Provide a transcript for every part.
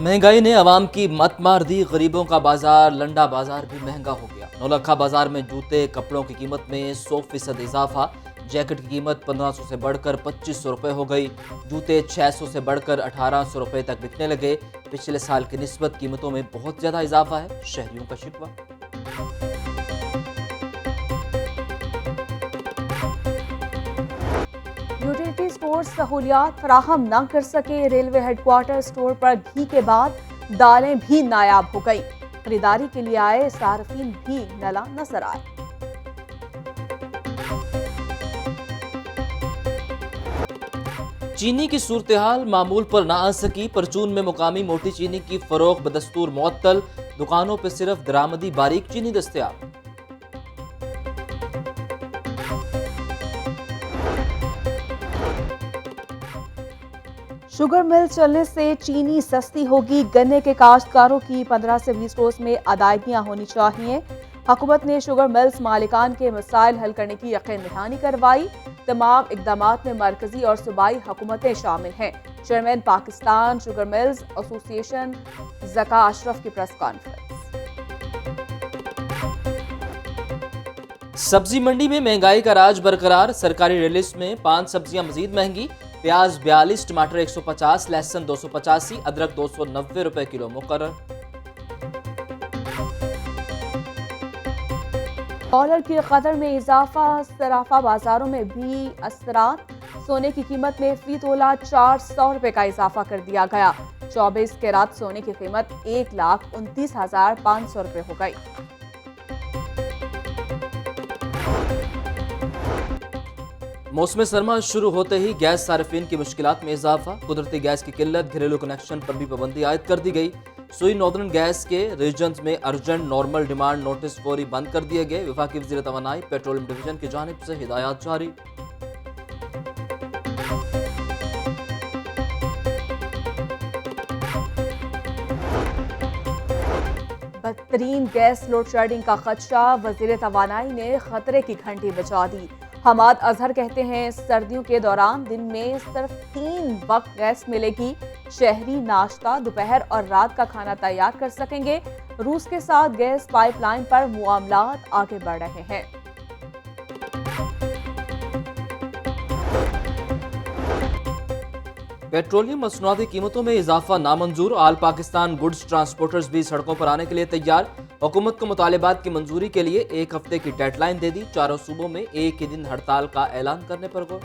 महंगाई ने आवाम की मत मार दी। गरीबों का बाजार लंडा बाजार भी महंगा हो गया। नौलखा बाजार में जूते कपड़ों की कीमत में 100% इजाफा। जैकेट की कीमत 1500 से बढ़कर 2500 रुपये हो गई। जूते 600 से बढ़कर 1800 रुपये तक बिकने लगे। पिछले साल की निस्बत कीमतों में बहुत ज्यादा इजाफा है, शहरियों का शिकवा। यूटिलिटी स्टोर सहूलियात फराहम न कर सके। रेलवे हेडक्वार्टर स्टोर पर घी के बाद दालें भी नायाब हो गई। खरीदारी के लिए आए सार्फिन भी नला नजर आए। चीनी की सूरत हाल मामूल पर ना आ सकी। परचून में मुकामी मोटी चीनी की फरोख्त बदस्तूर मुअत्तल। दुकानों पर सिर्फ दरामदी बारीक चीनी दस्तयाब। शुगर मिल चलने से चीनी सस्ती होगी। गन्ने के काश्तकारों की 15 से 20 रोज में अदायगियां होनी चाहिए। हुकूमत ने शुगर मिल्स मालिकान के मसाइल हल करने की यकीन दहानी करवाई। तमाम इकदामात में मरकजी और सूबाई हुकूमतें शामिल हैं। Chairman Pakistan sugar mills association Zaka Ashraf की प्रेस कॉन्फ्रेंस। सब्जी मंडी में महंगाई का राज बरकरार। सरकारी रिलीज में 5 सब्जियां मजीद महंगी। प्याज 42, टमाटर 150, लहसुन 285, अदरक 290 रुपए किलो मुकर्रर। डॉलर की कदर में इजाफा। सराफा बाजारों में भी असरात। सोने की कीमत में फी तोला 400 रुपए का इजाफा कर दिया गया। 24 कैरात सोने की कीमत 1,29,500 रुपए हो गई। मौसम सरमा शुरू होते ही गैस सार्फिन की मुश्किलात में इजाफा। कुदरती गैस की किल्लत, घरेलू कनेक्शन पर भी पाबंदी आयद कर दी गई। सुई नॉर्दर्न गैस के रीजन्स में अर्जेंट नॉर्मल डिमांड नोटिस फौरी बंद कर दिए गए। वफाकी वज़ीर तवानाई पेट्रोलियम डिवीजन की जानिब से हिदायत जारी। बदतरीन गैस लोड शेडिंग का खदशा। वज़ीर तवानाई ने खतरे की घंटी बजा दी। हमाद अजहर कहते हैं सर्दियों के दौरान दिन में सिर्फ 3 वक्त गैस मिलेगी। शहरी नाश्ता, दोपहर और रात का खाना तैयार कर सकेंगे। रूस के साथ गैस पाइपलाइन पर मुआमलात आगे बढ़ रहे हैं। पेट्रोलियम मसनूआती कीमतों में इजाफा नामंजूर। आल पाकिस्तान गुड्स ट्रांसपोर्टर्स भी सड़कों पर आने के लिए तैयार। हुकूमत को मुतालिबात की मंजूरी के लिए 1 हफ्ते की डेडलाइन दे दी। चारों सूबों में एक ही दिन हड़ताल का ऐलान करने पर गौर।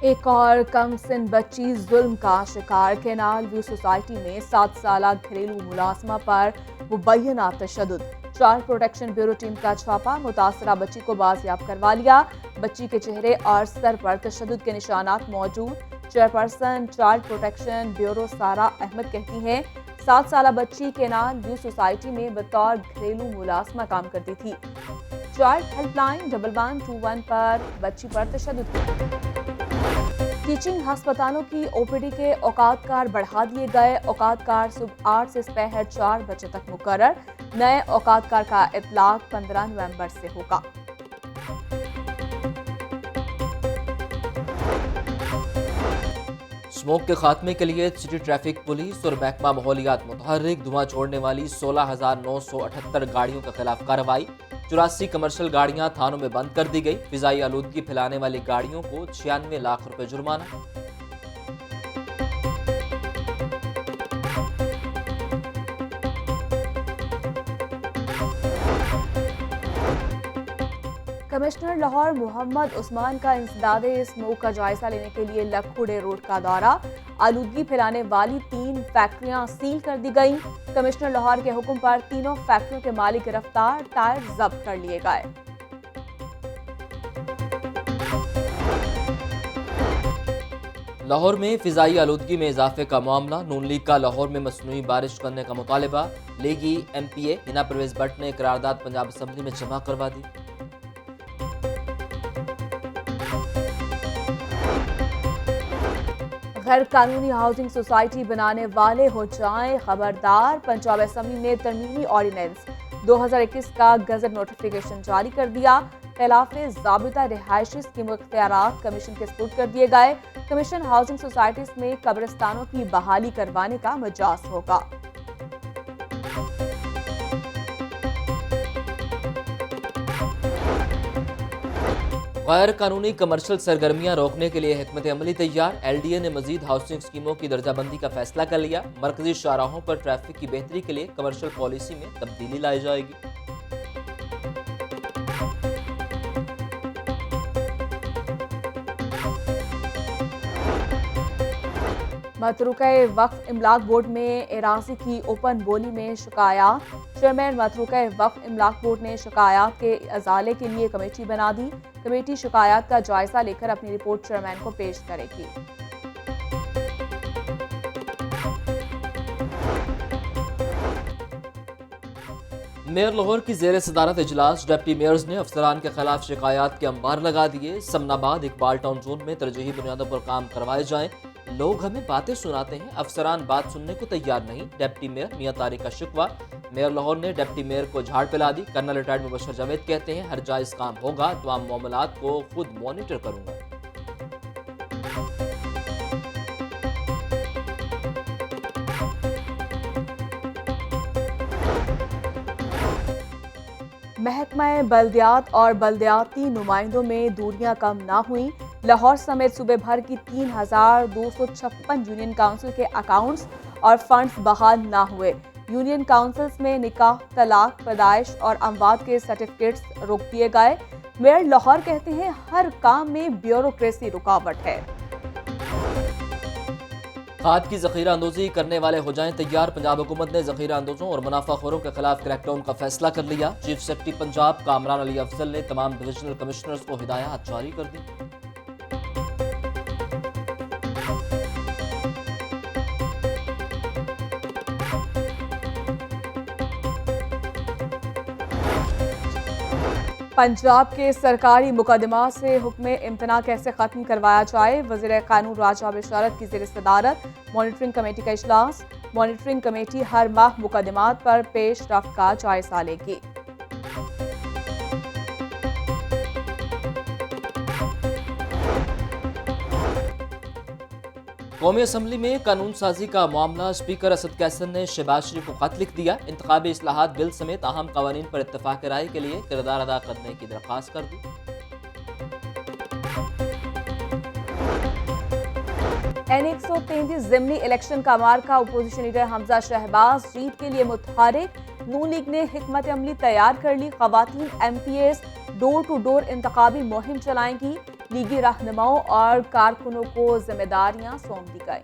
एक और कम सिन बच्ची जुल्म का शिकार। केनाल व्यू सोसाइटी में 7 साल घरेलू मुलाजमा पर मुबैना तशद्दुद। चाइल्ड प्रोटेक्शन ब्यूरो टीम का छापा। मुतासरा बच्ची को बाजियाब करवा लिया। बच्ची के चेहरे और सर पर तशद्दुद के निशानात मौजूद। चेयरपर्सन चाइल्ड प्रोटेक्शन ब्यूरो सारा अहमद कहती हैं 7 साल बच्ची केनाल व्यू सोसाइटी में बतौर घरेलू मुलाजमा काम करती थी। चाइल्ड हेल्पलाइन 1121 पर बच्ची पर तशद्दुद। टीचिंग हस्पतालों की ओपीडी के औकातकार बढ़ा दिए गए। औकातकार सुबह 8 से दोपहर 4 बजे तक मुकर्रर। नए औकातकार का इतलाक 15 नवंबर से होगा। स्मोक के खात्मे के लिए सिटी ट्रैफिक पुलिस और महकमा माहौलियात मुतहर्रिक। धुआं छोड़ने वाली 16,978 गाड़ियों के खिलाफ कार्रवाई। 84 कमर्शियल गाड़ियां थानों में बंद कर दी गई। फिजाई आलूदगी फैलाने वाली गाड़ियों को 96 लाख रुपए जुर्माना। कमिश्नर लाहौर मोहम्मद उस्मान का इंसदादे स्मोक का जायजा लेने के लिए लखुड़े रोड का दौरा। आलूदगी फैलाने वाली 3 फैक्ट्रियां सील कर दी गई। कमिश्नर लाहौर के हुक्म पर तीनों फैक्ट्रियों के मालिक गिरफ्तार। टायर जब्त कर लिए गए। लाहौर में फिजाई आलूदगी में इजाफे का मामला। नून लीग का लाहौर में मसनूई बारिश करने का मुतालबा। लीगी MPA हिना परवेज भट्ट ने करारदाद पंजाब असम्बली में जमा करवा दी। गैर कानूनी हाउसिंग सोसाइटी बनाने वाले हो जाएं खबरदार। पंजाब असम्बली में तरमीमी ऑर्डिनेंस 2021 का गजट नोटिफिकेशन जारी कर दिया। खिलाफ ज़ाबिता रिहायशी स्कीम इख्तियारात कमीशन के सपुर्द कर दिए गए। कमीशन हाउसिंग सोसाइटीज में कब्रिस्तानों की बहाली करवाने का मजाज होगा। गैर कानूनी कमर्शियल सरगर्मियां रोकने के लिए हिकमत अमली तैयार। LDA ने मजीद हाउसिंग स्कीमों की दर्जाबंदी का फैसला कर लिया। मरकजी शाहराहों पर ट्रैफिक की बेहतरी के लिए कमर्शियल पॉलिसी में तब्दीली लाई जाएगी। मतरूका वक्फ इमलाक बोर्ड में एराजी की ओपन बोली में शिकायत। चेयरमैन मतरूका वक्फ इमलाक बोर्ड ने शिकायत के अजाले के लिए कमेटी बना दी। कमेटी शिकायत का जायजा लेकर अपनी रिपोर्ट चेयरमैन को पेश करेगी। मेयर लाहौर की जेर सदारत इजलास। डिप्टी मेयर्स ने अफसरान के खिलाफ शिकायत के अंबार लगा दिए। समनाबाद इकबाल टाउन जोन में तरजीही बुनियादों पर काम करवाए जाएं। लोग हमें बातें सुनाते हैं, अफसरान बात सुनने को तैयार नहीं। डिप्टी मेयर मियां तारिक का शिकवा। मेयर लाहौर ने डिप्टी मेयर को झाड़ पिला दी। कर्नल रिटायर्ड मुबशर जावेद कहते हैं, हर जायज़ काम होगा, तमाम मामलात को खुद मॉनिटर करूंगा। महकमा बल्दियात और बल्दियाती नुमाइंदों में दूरियां कम ना हुई। लाहौर समेत सूबे भर की 3,256 यूनियन काउंसिल के अकाउंट्स और फंड्स बहाल ना हुए। यूनियन काउंसिल्स में निकाह, तलाक, पैदाइश और अमवात के सर्टिफिकेट्स रोक दिए गए। मेयर लाहौर कहते हैं, हर काम में ब्यूरोक्रेसी रुकावट है। खाद की जखीरा अंदोजी करने वाले हो जाएं तैयार। पंजाब हुकूमत ने जखीरा अंदोजों और मुनाफाखोरों के खिलाफ क्रैकडाउन का फैसला कर लिया। चीफ सेक्रेटरी पंजाब कामरान अली अफजल ने तमाम डिविजनल कमिश्नर्स को हिदायत जारी कर दी। पंजाब के सरकारी मुकदमा से हुक्म इम्तना कैसे खत्म करवाया जाए। वज़ीर कानून राजा बिशारत की ज़ेर सदारत मॉनिटरिंग कमेटी का इजलास। मॉनिटरिंग कमेटी हर माह मुकदमात पर पेश रफ्त का जायजा लेगी। कौमी असम्बली में कानून साजी का मामला। स्पीकर असद कैसर ने शहबाज शरीफ को खत लिख दिया। इंतखाबी इस्लाहात बिल समेत अहम कवानीन पर इत्तफाक राय के लिए किरदार अदा करने की दरख्वास्त कर दी। N133 ज़िमनी इलेक्शन का मार्का। अपोजिशन लीडर हमजा शहबाज जीत के लिए मुतहरिक। नून लीग ने हिकमत अमली तैयार कर ली। खवातीन MPs डोर टू डोर इंतखाबी मुहिम चलाएंगी। लीगी रहनुमाओं और कारकुनों को जिम्मेदारियां सौंप दी गई।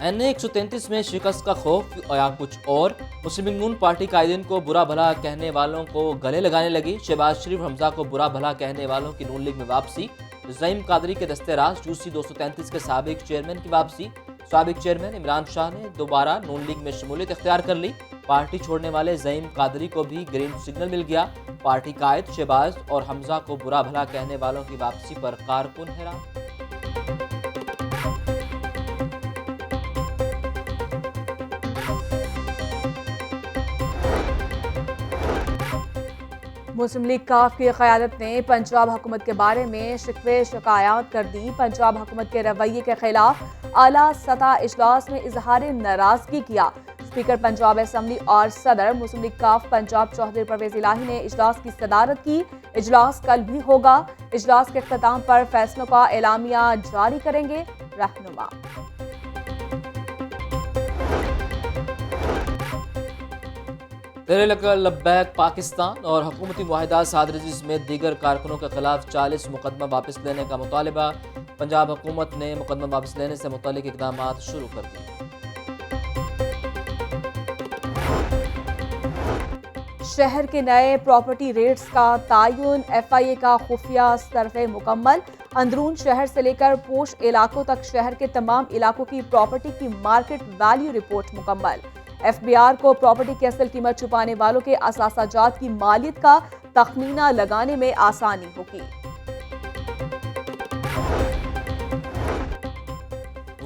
N133 में शिकस्त का खौफ या कुछ और। मुस्लिम लीग नून पार्टी कायदीन को बुरा भला कहने वालों को गले लगाने लगी। शहबाज शरीफ हमजा को बुरा भला कहने वालों की नून लीग में वापसी। ज़ईम कादरी के दस्ते राज UC 233 के साबिक चेयरमैन की वापसी। साबिक चेयरमैन इमरान शाह ने दोबारा नून लीग में शमूलियत इख्तियार कर ली। पार्टी छोड़ने वाले ज़ईम कादरी को भी ग्रीन सिग्नल मिल गया। पार्टी कायद शहबाज और हमजा को बुरा भला कहने वालों की वापसी पर कारकुन हैरान। मुस्लिम लीग काफ की क़यादत ने पंजाब हुकूमत के बारे में शिकवे शिकायत कर दी। पंजाब हुकूमत के रवैये के खिलाफ आला सतह इजलास में इजहार नाराजगी किया। स्पीकर पंजाब असम्बली और सदर मुस्लिम लीग काफ पंजाब चौधरी परवेज इलाही ने इजलास की सदारत की। इजलास कल भी होगा। इजलास के इख्तिताम पर फैसलों का एलामिया जारी करेंगे रहनुमा। तेरे लब्बैक पाकिस्तान और हुकूमती मुआहिदा सादरजी समेत दीगर कारकुनों के खिलाफ 40 मुकदमा वापस लेने का मुतालबा। पंजाब हुकूमत ने मुकदमा वापस लेने से मुतालिक इकदाम शुरू कर दिए। शहर के नए प्रॉपर्टी रेट्स का तयन। FIA का खुफिया सर्वे मुकम्मल। अंदरून शहर से लेकर पोश इलाकों तक शहर के तमाम इलाकों की प्रॉपर्टी की मार्केट वैल्यू रिपोर्ट मुकम्मल। FBR को प्रॉपर्टी की असल कीमत छुपाने वालों के असासाजात की मालियत का तखमीना लगाने में आसानी होगी।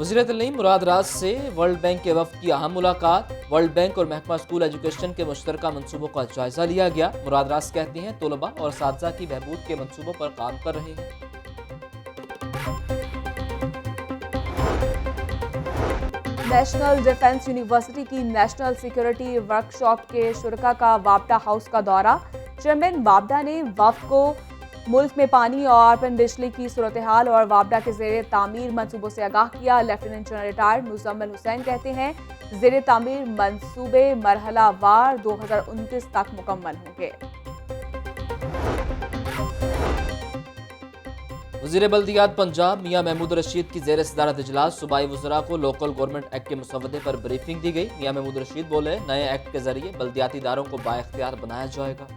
वज़ीर तालीम मुराद राज से वर्ल्ड बैंक के वफ़द की अहम मुलाकात। वर्ल्ड बैंक और महकमा स्कूल एजुकेशन के मुश्तरका मनसूबों का जायजा लिया गया। मुराद राज कहती हैं तलबा और साथीज़ा की बहबूद के मनसूबों पर काम कर रहे हैं। नेशनल डिफेंस यूनिवर्सिटी की नेशनल सिक्योरिटी वर्कशॉप के शुरका का वापडा हाउस का दौरा। चेयरमैन वापडा ने वफ्द को मुल्क में पानी और पन बिजली की सूरत हाल और वापडा के जेर तामीर मंसूबों से आगाह किया। Lieutenant general retired Muzammil Hussain कहते हैं जेर तामीर मंसूबे मरहला वार 2029 तक मुकम्मल होंगे। वज़ीर बल्दियात पंजाब मियां महमूद रशीद की जेर सदारत इजलास सूबाई वज़रा को लोकल गवर्नमेंट एक्ट के मसवदे पर ब्रीफिंग दी गई। मियां महमूद रशीद बोले नए एक्ट के जरिए बल्दियाती इदारों को बाइख्तियार बनाया जाएगा।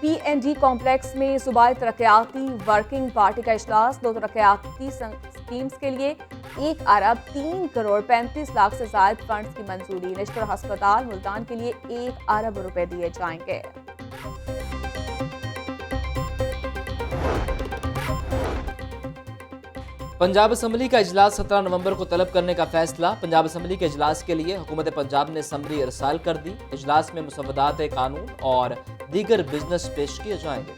PND कॉम्प्लेक्स में सूबाई तरक्याती वर्किंग पार्टी का इजलास। 2 तरक्याती स्कीम्स के लिए 1 अरब 3 करोड़ 35 लाख से ज्यादा फंड्स की मंजूरी। नेशनल अस्पताल मुल्तान के लिए 1 अरब रुपए दिए जाएंगे। पंजाब असम्बली का इजलास 17 नवंबर को तलब करने का फैसला। पंजाब असम्बली के इजलास के लिए हुकूमत पंजाब ने समरी इरसाल कर दी। इजलास में मुसव्वदात कानून और दीगर बिजनेस पेश किए जाएंगे।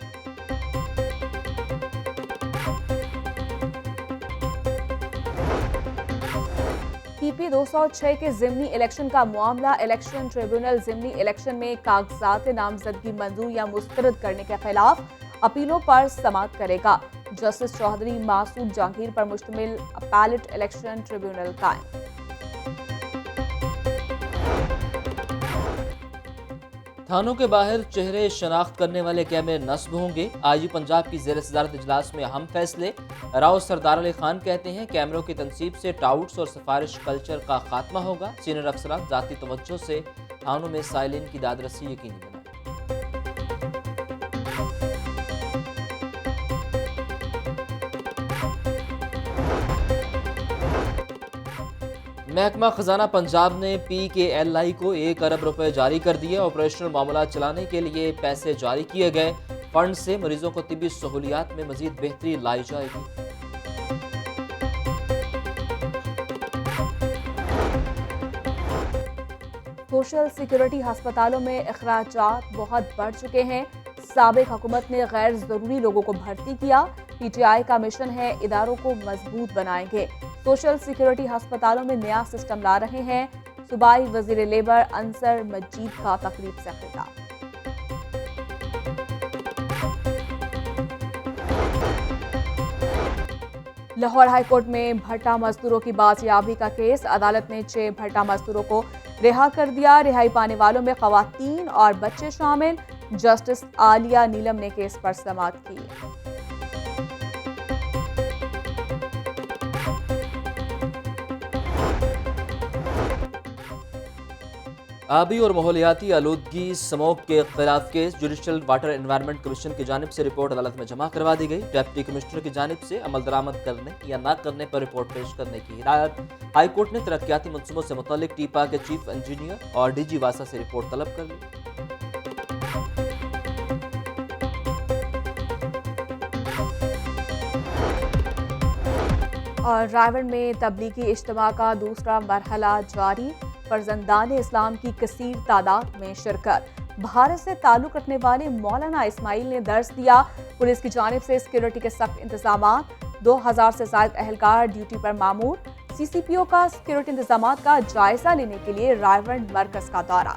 PP 206 के ज़िमनी इलेक्शन का मामला। इलेक्शन ट्रिब्यूनल ज़िमनी इलेक्शन में कागजात नामजदगी मंजूर या मुस्तरद करने के खिलाफ अपीलों पर समाअत करेगा। जस्टिस चौधरी मासूद जहांगीर पर मुश्तमिल अपैलेट इलेक्शन ट्रिब्यूनल कायम। थानों के बाहर चेहरे शनाख्त करने वाले कैमरे नस्ब होंगे। IG पंजाब की जेर सदारत इजलास में अहम फैसले। राव सरदार अली खान कहते हैं कैमरों की तनसीब से टाउट्स और सिफारिश कल्चर का खात्मा होगा। सीनियर अफसरान जाती तवज्जो से थानों में साइलिन की दादरसी यकीनी बनाएं। महकमा खजाना पंजाब ने PKLI को 1 अरब रुपए जारी कर दिए। ऑपरेशनल मामला चलाने के लिए पैसे जारी किए गए। फंड से मरीजों को तिब्बी सहूलियात में मजीद बेहतरी लाई जाएगी। सोशल सिक्योरिटी अस्पतालों में अखराजात बहुत बढ़ चुके हैं। साबिक हुकूमत ने गैर जरूरी लोगों को भर्ती किया। PTI का मिशन है इदारों को मजबूत बनाएंगे। सोशल सिक्योरिटी अस्पतालों में नया सिस्टम ला रहे हैं। सूबाई वजीर लेबर अंसर मजीद का तकरीब से खिताब। लाहौर हाईकोर्ट में भट्टा मजदूरों की बाजियाबी का केस। अदालत ने 6 भट्टा मजदूरों को रिहा कर दिया। रिहाई पाने वालों में खवातीन और बच्चे शामिल। जस्टिस आलिया नीलम ने केस पर समाअत की। आबी और माहौलियाती आलूदगी स्मोक के खिलाफ case. Judicial water environment commission की जानिब से रिपोर्ट अदालत में जमा करवा दी गई। डिप्टी कमिश्नर की जानिब से अमल दरामद करने या न करने पर रिपोर्ट पेश करने की हिदायत। हाईकोर्ट ने तरक्याती मनसूबों से मुतालिक टीपा के चीफ इंजीनियर और DG वासा से रिपोर्ट तलब कर ली। और रायवन में तबलीगी इज्तिमा का दूसरा मरहला जारी। फर्जंदान इस्लाम की कसीर तादाद में शिरकत। भारत से ताल्लुक रखने वाले मौलाना इस्माइल ने दर्ज दिया। पुलिस की जानिब से सिक्योरिटी के सख्त इंतजाम। 2000 से ज्यादा एहलकार ड्यूटी पर मामूर। CCPO का सिक्योरिटी इंतजाम का जायजा लेने के लिए रायवन मरकज का दौरा।